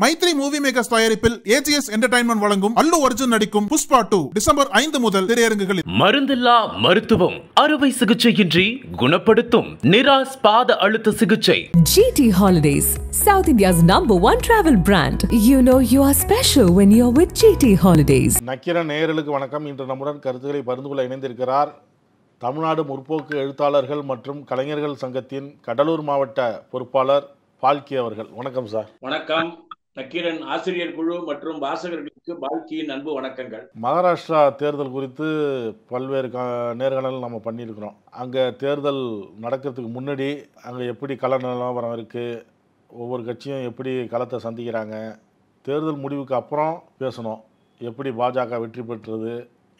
Maithri movie makers தயாரிப்பில் AGS entertainment வழங்கும் அல்லு அர்ஜுன் நடிக்கும் புஷ்பா 2 டிசம்பர் 5 முதல் திரையரங்குகளில். மருந்தில்லா மருத்துவம், அறுவை சிகிச்சையின்றி குணப்படுத்தும் நிராஸ் பாத அழுத்த சிகிச்சை. GT Holidays, South India's #1 travel brand. You know you are special when you're with GT Holidays. Nakkheeran நேயர்களுக்கு வணக்கம். இன்று நம்முடன் கருத்துக்களை பகிர்ந்து கொள்ள இணைந்திருக்கிறார் தமிழ்நாடு முற்போக்கு எழுத்தாளர்கள் மற்றும் கலைஞர்கள் சங்கத்தின் கடலூர் மாவட்ட பொறுப்பாளர் பால்கி அவர்கள். வணக்கம் சார். வணக்கம். நக்கீரன் ஆசிரியர் குழு மற்றும் வாசகர்களுக்கு பால்கியின் அன்பு வணக்கங்கள். மகாராஷ்டிரா தேர்தல் குறித்து பல்வேறு நேர்காணல் நம்ம பண்ணியிருக்கிறோம். அங்கே தேர்தல் நடக்கிறதுக்கு முன்னாடி அங்கே எப்படி கள நிலவரம் இருக்குது, ஒவ்வொரு கட்சியும் எப்படி களத்தை சந்திக்கிறாங்க, தேர்தல் முடிவுக்கு அப்புறம் பேசணும் எப்படி பாஜக வெற்றி பெற்றது,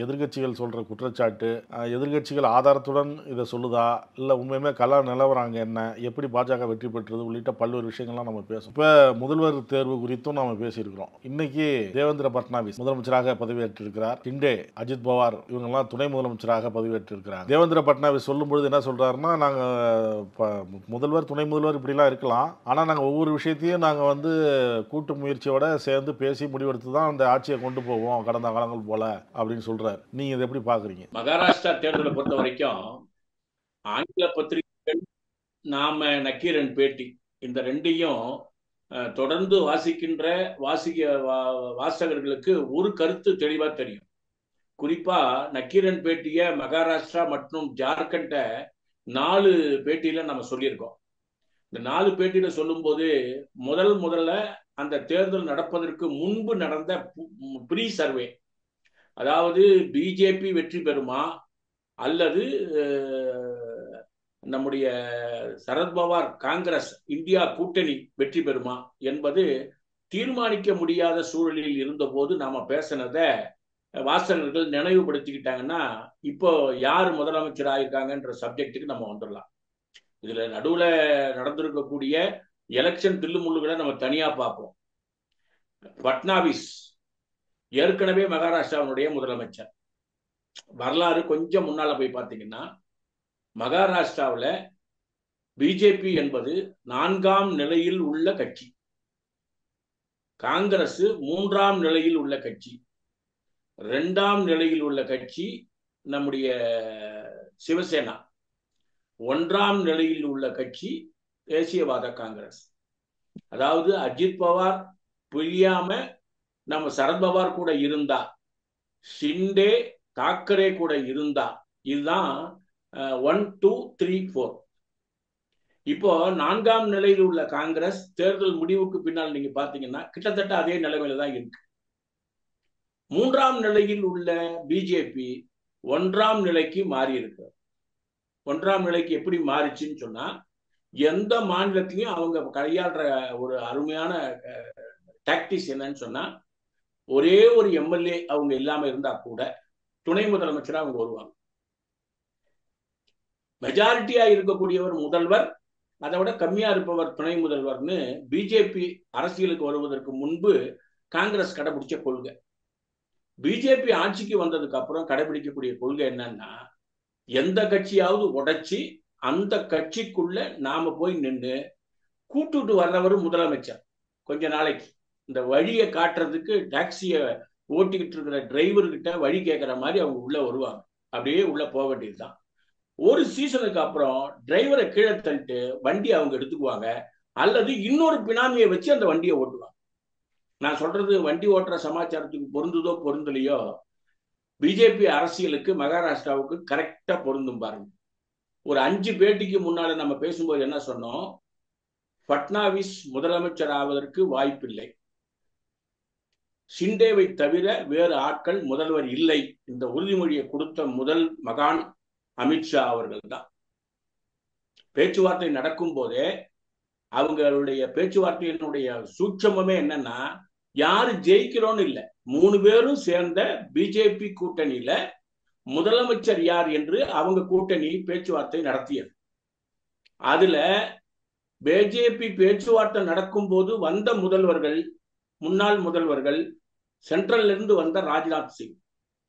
எதிர்கட்சிகள் சொல்கிற குற்றச்சாட்டு, எதிர்கட்சிகள் ஆதாரத்துடன் இதை சொல்லுதா இல்லை உண்மையுமே கள நிலவரம் அங்கே என்ன, எப்படி பாஜக வெற்றி பெற்றது உள்ளிட்ட பல்வேறு விஷயங்கள்லாம் நம்ம பேசுவோம். இப்போ முதல்வர் தேர்வு குறித்தும் நம்ம பேசியிருக்கிறோம். இன்னைக்கு தேவேந்திர பட்னாவிஸ் முதலமைச்சராக பதவியேற்றிருக்கிறார். ஷிண்டே, அஜித் பவார் இவங்கெல்லாம் துணை முதலமைச்சராக பதவியேற்றிருக்கிறார். தேவேந்திர பட்னாவிஸ் சொல்லும்பொழுது என்ன சொல்கிறாருன்னா, நாங்கள் முதல்வர் துணை முதல்வர் இப்படிலாம் இருக்கலாம், ஆனால் நாங்கள் ஒவ்வொரு விஷயத்தையும் நாங்கள் கூட்டு முயற்சியோட சேர்ந்து பேசி முடிவெடுத்து தான் அந்த ஆட்சியை கொண்டு போவோம் கடந்த காலங்கள் போல அப்படின்னு சொல்கிறார். நீங்க இதை எப்படி பாக்குறீங்க? மகாராஷ்டிரா தேர்தலை பொறுத்த வரைக்கும் ஆங்கில பத்திரிகைகள், நாம நக்கீரன் பேட்டி, இந்த ரெண்டையும் தொடர்ந்து வாசிக்கின்ற வாசகர்களுக்கு ஒரு கருத்து தெளிவா தெரியும். குறிப்பா நக்கீரன் பேட்டிய மகாராஷ்டிரா மற்றும் ஜார்க்கண்ட 4 பேட்டியில நம்ம சொல்லியிருக்கோம். இந்த 4 பேட்டியில சொல்லும் போது முதல்ல அந்த தேர்தல் நடப்பதற்கு முன்பு நடந்த ப்ரீ சர்வே, அதாவது பிஜேபி வெற்றி பெறுமா அல்லது நம்முடைய சரத்பவார் காங்கிரஸ் இந்தியா கூட்டணி வெற்றி பெறுமா என்பது தீர்மானிக்க முடியாத சூழலில் இருந்தபோது நாம பேசினத வாசகர்கள் நினைவுபடுத்திக்கிட்டாங்கன்னா இப்போ யார் முதலமைச்சர் ஆயிருக்காங்கன்ற சப்ஜெக்டுக்கு நம்ம வந்துடலாம். இதுல நடுவுல நடந்திருக்கக்கூடிய எலெக்ஷன் தில்லுமுள்ளுகளை நம்ம தனியா பார்ப்போம். பட்னாவிஸ் ஏற்கனவே மகாராஷ்டிராவுடைய முதலமைச்சர். வரலாறு கொஞ்சம் முன்னால போய் பார்த்தீங்கன்னா, மகாராஷ்டிராவில் பிஜேபி என்பது 4ஆம் நிலையில் உள்ள கட்சி, காங்கிரஸ் 3ஆம் நிலையில் உள்ள கட்சி, 2ஆம் நிலையில் உள்ள கட்சி நம்முடைய சிவசேனா, 1ஆம் நிலையில் உள்ள கட்சி தேசியவாத காங்கிரஸ். அதாவது அஜித் பவார் புரியாம நம்ம சரத்பவார் கூட இருந்தா, ஷிண்டே தாக்கரே கூட இருந்தா, இதுதான் 1 2 3 4. இப்போ 4ஆம் நிலையில் உள்ள காங்கிரஸ் தேர்தல் முடிவுக்கு பின்னால் நீங்க பாத்தீங்கன்னா கிட்டத்தட்ட அதே நிலைமையில தான் இருக்கு. 3ஆம் நிலையில் உள்ள பிஜேபி 1ஆம் நிலைக்கு மாறி இருக்கு. 1ஆம் நிலைக்கு எப்படி மாறிச்சுன்னு சொன்னா, எந்த மாநிலத்திலையும் அவங்க கையாளுற ஒரு அருமையான டாக்டிக்ஸ் என்னன்னு சொன்னா, ஒரே ஒரு எம்எல்ஏ அவங்க இல்லாம இருந்தா கூட துணை முதலமைச்சரா அவங்க வருவாங்க. மெஜாரிட்டியா இருக்கக்கூடியவர் முதல்வர், அதை விட கம்மியா இருப்பவர் துணை முதல்வர்னு பிஜேபி அரசியலுக்கு வருவதற்கு முன்பு காங்கிரஸ் கடைபிடிச்ச கொள்கை. பிஜேபி ஆட்சிக்கு வந்ததுக்கு அப்புறம் கடைபிடிக்கக்கூடிய கொள்கை என்னன்னா, எந்த கட்சியாவது உடைச்சி அந்த கட்சிக்குள்ள நாம போய் நின்று கூட்டுட்டு வர்றவர் முதலமைச்சர். கொஞ்ச நாளைக்கு இந்த வழியை காட்டுறதுக்கு டாக்ஸியை ஓட்டிக்கிட்டு இருக்கிற டிரைவர்கிட்ட வழி கேட்குற மாதிரி அவங்க உள்ள வருவாங்க. அப்படியே உள்ள போக வேண்டியதுதான். ஒரு சீசனுக்கு அப்புறம் டிரைவரை கீழே தள்ளிட்டு வண்டி அவங்க எடுத்துக்குவாங்க, அல்லது இன்னொரு பினாமியை வச்சு அந்த வண்டியை ஓட்டுவாங்க. நான் சொல்றது வண்டி ஓட்டுற சமாச்சாரத்துக்கு பொருந்துதோ பொருந்தலையோ, பிஜேபி அரசியலுக்கு மகாராஷ்டிராவுக்கு கரெக்டா பொருந்தும் பாருங்க. ஒரு 5 பேட்டிக்கு முன்னால நம்ம பேசும்போது என்ன சொன்னோம்? பட்னாவிஸ் முதலமைச்சர் ஆவதற்கு வாய்ப்பில்லை, ஷிண்டேவை தவிர வேறு ஆட்கள் முதல்வர் இல்லை. இந்த உறுதிமொழியை கொடுத்த முதல் மகான் அமித்ஷா அவர்கள் தான். பேச்சுவார்த்தை நடக்கும் போதே அவங்களுடைய பேச்சுவார்த்தையினுடைய சூட்சமே என்னன்னா, யாரு ஜெயிக்கிறோன்னு இல்லை, 3 பேரும் சேர்ந்த பிஜேபி கூட்டணியில முதலமைச்சர் யார் என்று அவங்க கூட்டணி பேச்சுவார்த்தை நடத்தியது. அதுல பிஜேபி பேச்சுவார்த்தை நடக்கும் போது வந்த முதல்வர்கள், முன்னாள் முதல்வர்கள், சென்ட்ரல்ல இருந்து வந்த ராஜ்நாத் சிங்,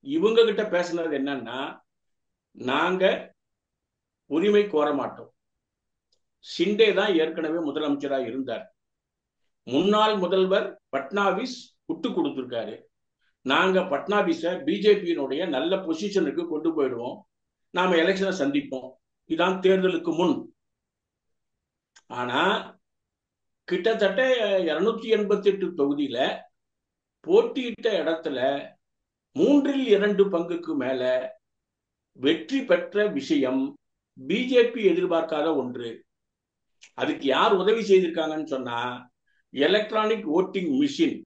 இவங்க கிட்ட பேசினது என்னன்னா, நாங்க உரிமை கோர மாட்டோம், ஷிண்டே தான் ஏற்கனவே முதலமைச்சராக இருந்தார், முன்னாள் முதல்வர் பட்னாவிஸ் விட்டு கொடுத்திருக்காரு. நாங்க பட்னாவிஸ பிஜேபியினுடைய நல்ல பொசிஷனுக்கு கொண்டு போயிடுவோம், நாம எலெக்ஷனை சந்திப்போம். இதான் தேர்தலுக்கு முன். ஆனா கிட்டத்தட்ட 288 தொகுதியில போட்டியிட்ட இடத்துல 3/2 பங்குக்கு மேல வெற்றி பெற்ற விஷயம் பிஜேபி எதிர்பார்க்காத ஒன்று. அதுக்கு யார் உதவி செய்திருக்காங்கன்னு சொன்னா, எலக்ட்ரானிக் ஓட்டிங் மிஷின்,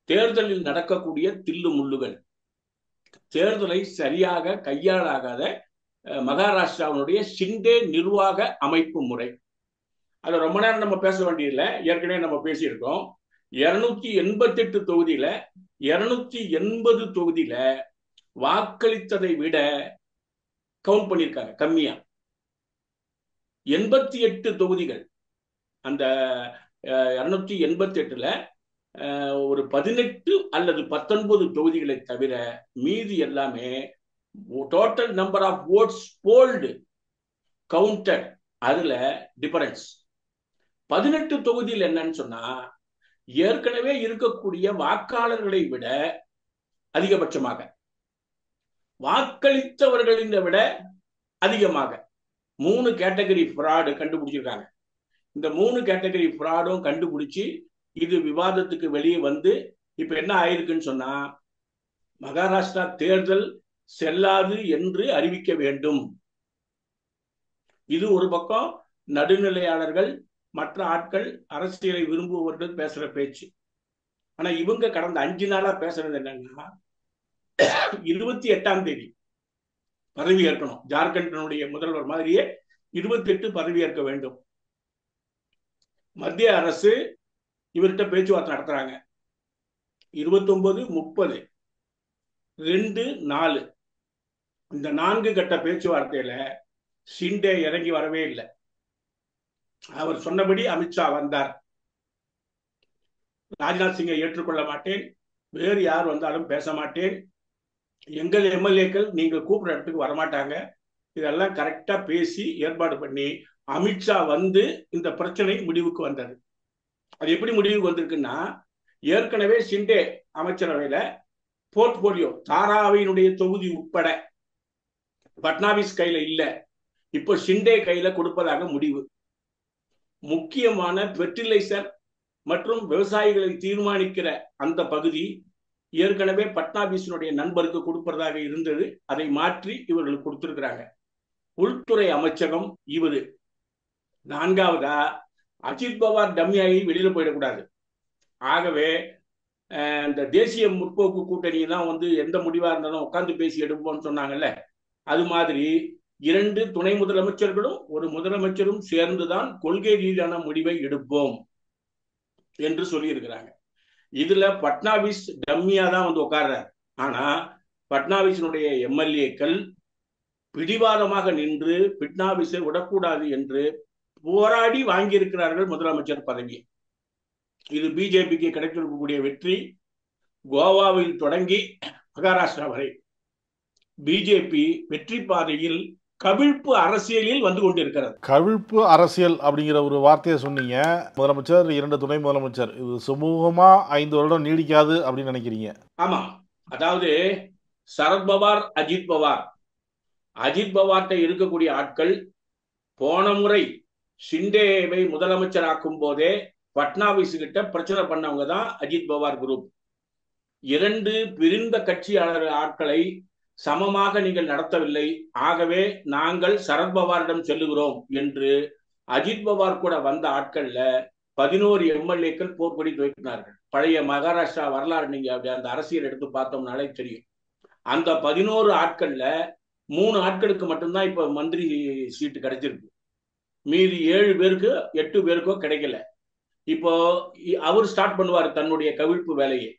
தேர்தலில் நடக்கக்கூடிய தில்லு முள்ளுகள், தேர்தலை சரியாக கையாளாகாத மகாராஷ்டிராவினுடைய ஷிண்டே நிர்வாக அமைப்பு முறை. அது ரொம்ப நேரம் நம்ம பேச வேண்டியதில்லை, ஏற்கனவே நம்ம பேசியிருக்கோம். 288 தொகுதியில 280 தொகுதியில வாக்களித்ததை விட கவுண்ட் பண்ணியிருக்காங்க கம்மியா. 88 தொகுதிகள், அந்த 288ல ஒரு 18 அல்லது 19 தொகுதிகளை தவிர மீதி எல்லாமே total number of votes polled counted, அதுல டிஃபரன்ஸ். 18 தொகுதியில் என்னன்னு சொன்னா, ஏற்கனவே இருக்கக்கூடிய வாக்காளர்களை விட அதிகபட்சமாக, வாக்களித்தவர்களின் விட அதிகமாக 3 கேட்டகரி ஃப்ராடு கண்டுபிடிச்சிருக்காங்க. இந்த 3 கேட்டகரி ஃப்ராடும் கண்டுபிடிச்சு இது விவாதத்துக்கு வெளியே வந்து இப்ப என்ன ஆயிருக்குன்னு சொன்னா, மகாராஷ்டிரா தேர்தல் செல்லாது என்று அறிவிக்க வேண்டும். இது ஒரு பக்கம் நடுநிலையாளர்கள், மற்ற ஆட்கள், அரசியலை விரும்புவர்கள் பேசுற பேச்சு. ஆனா இவங்க கடந்த 5 நாளா பேசுறது என்னன்னா, 28ஆம் தேதி பதவி ஏற்கணும். ஜார்க்கண்டினுடைய முதல்வர் மாதிரியே 28 பதவி ஏற்க வேண்டும். மத்திய அரசு இவர்கிட்ட பேச்சுவார்த்தை நடத்துறாங்க. 29, 30, 2, 4 இந்த 4 கட்ட பேச்சுவார்த்தையில ஷிண்டே இறங்கி வரவே இல்லை. அவர் சொன்னபடி அமித்ஷா வந்தார். ராஜ்நாத் சிங்கை ஏற்றுக்கொள்ள மாட்டேன், வேறு யார் வந்தாலும் பேச மாட்டேன், எங்கள் எம்எல்ஏக்கள் நீங்க கூப்பிடுற இடத்துக்கு வரமாட்டாங்க, இதெல்லாம் கரெக்டா பேசி ஏற்பாடு பண்ணி அமித்ஷா வந்து இந்த பிரச்சனை முடிவுக்கு வந்தது. அது எப்படி முடிவுக்கு வந்திருக்குன்னா, ஏற்கனவே ஷிண்டே அமைச்சரவையில போர்ட்போலியோ தாராவினுடைய தொகுதி உட்பட பட்னாவிஸ் கையில இல்ல, இப்போ ஷிண்டே கையில கொடுப்பதாக முடிவு. முக்கியமான ஃபெர்டிலைசர் மற்றும் விவசாயிகளை தீர்மானிக்கிற அந்த பகுதி ஏற்கனவே பட்னாவிஸினுடைய நண்பருக்கு கொடுப்பதாக இருந்தது. அதை மாற்றி இவர்களுக்கு கொடுத்திருக்கிறாங்க. உள்துறை அமைச்சகம் இவரு. 4வதா அஜித் பவார் டம்மியாகி வெளியில போயிடக்கூடாது. ஆகவே இந்த தேசிய முற்போக்கு கூட்டணி தான் வந்து எந்த முடிவா இருந்தாலும் உட்கார்ந்து பேசி எடுப்போம்னு சொன்னாங்கல்ல, அது மாதிரி 2 துணை முதலமைச்சர்களும் ஒரு முதலமைச்சரும் சேர்ந்துதான் கொள்கை ரீதியான முடிவை எடுப்போம் என்று சொல்லி இருக்கிறாங்க. இதுல பட்னாவிஸ் டம்மியா தான் வந்து உட்கார்றார். ஆனா பட்னாவிஸினுடைய எம்எல்ஏக்கள் பிடிவாதமாக நின்று பட்னாவிஸை விடக்கூடாது என்று போராடி வாங்கியிருக்கிறார்கள் முதலமைச்சர் பதவியை. இது பிஜேபிக்கு கிடைத்திருக்கக்கூடிய வெற்றி. கோவாவில் தொடங்கி மகாராஷ்டிரா வரை பிஜேபி வெற்றி பாதையில் கவிழ்ப்பு அரசியலில் வந்து கொண்டிருக்கிறது. கவிழ்ப்பு அரசியல் அப்படிங்கிற ஒரு வார்த்தையை சொன்னீங்க. முதலமைச்சர், 2 துணை முதலமைச்சர், இது சுமூகமா 5 வருடம் நீடிக்காது அப்படின்னு நினைக்கிறீங்க? ஆமா, அதாவது சரத்பவார், அஜித் பவார், அஜித் பவார்ட்ட இருக்கக்கூடிய ஆட்கள் போன முறை ஷிண்டேவை முதலமைச்சராக்கும் போதே பட்னாவிஸ் கிட்ட பிரச்சனை பண்ணவங்க தான் அஜித் பவார் குரூப். 2 பிரிந்த கட்சியாளர் ஆட்களை சமமாக நீங்கள் நடத்தவில்லை, ஆகவே நாங்கள் சரத்பவாரிடம் செல்லுகிறோம் என்று அஜித் பவார் கூட வந்த ஆட்கள்ல 11 எம்எல்ஏக்கள் போர்க்கொடி துவக்கினார்கள். பழைய மகாராஷ்டிரா வரலாறு நீங்க அந்த அரசியல் எடுத்து பார்த்தோம்னாலே தெரியும். அந்த 11 ஆட்கள்ல 3 ஆட்களுக்கு மட்டும்தான் இப்ப மந்திரி சீட்டு கிடைச்சிருக்கு. மீதி 7 பேருக்கு 8 பேருக்கோ கிடைக்கல. இப்போ அவர் ஸ்டார்ட் பண்ணுவார் தன்னுடைய கவிழ்ப்பு வேலையை.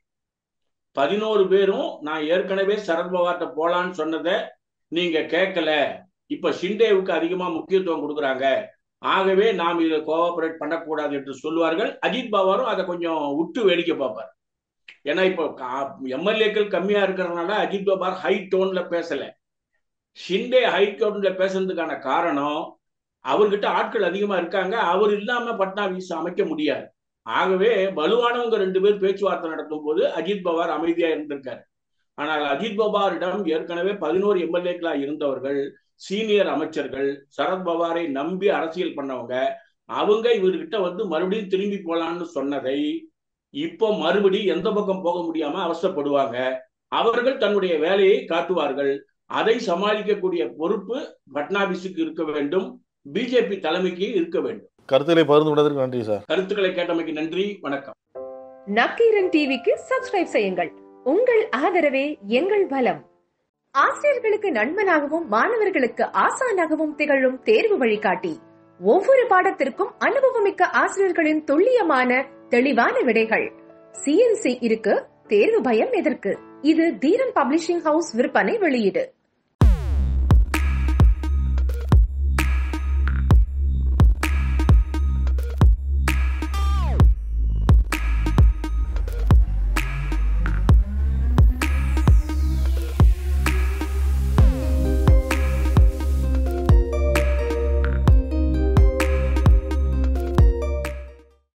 11 பேரும் நான் ஏற்கனவே சரத்பவார்ட்ட போலான்னு சொன்னதை நீங்க கேட்கல, இப்ப ஷிண்டேவுக்கு அதிகமா முக்கியத்துவம் கொடுக்குறாங்க, ஆகவே நாம் இதை கோஆபரேட் பண்ணக்கூடாது என்று சொல்லுவார்கள். அஜித் பவாரும் அதை கொஞ்சம் விட்டு வேடிக்கை பார்ப்பார். ஏன்னா இப்போ எம்எல்ஏக்கள் கம்மியா இருக்கிறதுனால அஜித் பவார் ஹை டோன்ல பேசல. ஷிண்டே ஹை டோன்ல பேசுறதுக்கான காரணம் அவர்கிட்ட ஆட்கள் அதிகமா இருக்காங்க, அவர் இல்லாம பட்னாவிஸ் அமைக்க முடியாது. ஆகவே வலுவானவங்க 2 பேர் பேச்சுவார்த்தை நடத்தும் போது அஜித் பவார் அமைதியா இருந்திருக்காரு. ஆனால் அஜித் பவாரிடம் ஏற்கனவே 11 எம்எல்ஏக்களா இருந்தவர்கள், சீனியர் அமைச்சர்கள், சரத் பவாரை நம்பி அரசியல் பண்ணவங்க, அவங்க இவர்கிட்ட வந்து மறுபடியும் திரும்பி போலான்னு சொன்னதை இப்போ மறுபடியும் எந்த பக்கம் போக முடியாம அவசரப்படுவாங்க. அவர்கள் தன்னுடைய வேலையை காட்டுவார்கள். அதை சமாளிக்கக்கூடிய பொறுப்பு பட்னாவிஸுக்கு இருக்க வேண்டும், பிஜேபி தலைமைக்கு இருக்க வேண்டும். கருத்துக்களை பகிர்ந்து கொண்டதற்கு நன்றி சார். கருத்துக்களை கேட்டமைக்கு நன்றி. வணக்கம். நக்கீரன் டிவிக்கு சப்ஸ்கிரைப் செய்யுங்கள். உங்கள் ஆதரவே எங்கள் பலம். ஆசிரியர்களுக்கு நண்பனாகவும் மாணவர்களுக்கு ஆசானாகவும் திகழும் தேர்வு வழிகாட்டி. ஒவ்வொரு பாடத்திற்கும் அனுபவமிக்க ஆசிரியர்களின் துல்லியமான தெளிவான விடைகள். CNC இருக்கு, தேர்வு பயம் எதற்கு? இது தீரன் பப்ளிஷிங் ஹவுஸ் விற்பனை வெளியீடு.